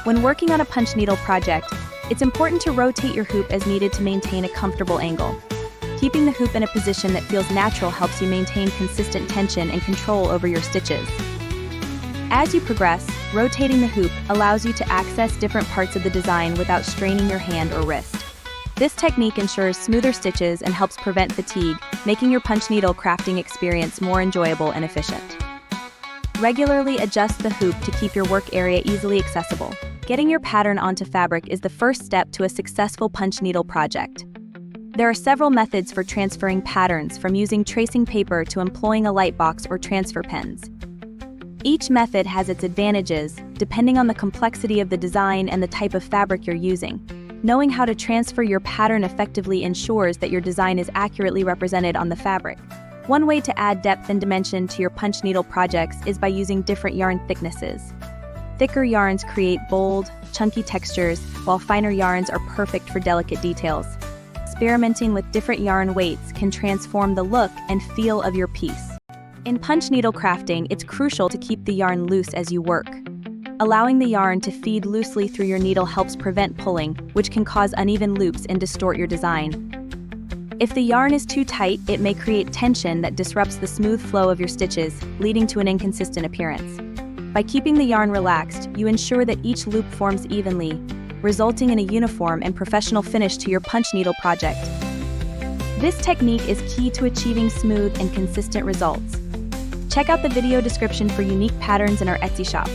When working on a punch needle project, it's important to rotate your hoop as needed to maintain a comfortable angle. Keeping the hoop in a position that feels natural helps you maintain consistent tension and control over your stitches. As you progress, rotating the hoop allows you to access different parts of the design without straining your hand or wrist. This technique ensures smoother stitches and helps prevent fatigue, making your punch needle crafting experience more enjoyable and efficient. Regularly adjust the hoop to keep your work area easily accessible. Getting your pattern onto fabric is the first step to a successful punch needle project. There are several methods for transferring patterns, from using tracing paper to employing a light box or transfer pens. Each method has its advantages, depending on the complexity of the design and the type of fabric you're using. Knowing how to transfer your pattern effectively ensures that your design is accurately represented on the fabric. One way to add depth and dimension to your punch needle projects is by using different yarn thicknesses. Thicker yarns create bold, chunky textures, while finer yarns are perfect for delicate details. Experimenting with different yarn weights can transform the look and feel of your piece. In punch needle crafting, it's crucial to keep the yarn loose as you work. Allowing the yarn to feed loosely through your needle helps prevent pulling, which can cause uneven loops and distort your design. If the yarn is too tight, it may create tension that disrupts the smooth flow of your stitches, leading to an inconsistent appearance. By keeping the yarn relaxed, you ensure that each loop forms evenly, resulting in a uniform and professional finish to your punch needle project. This technique is key to achieving smooth and consistent results. Check out the video description for unique patterns in our Etsy shop.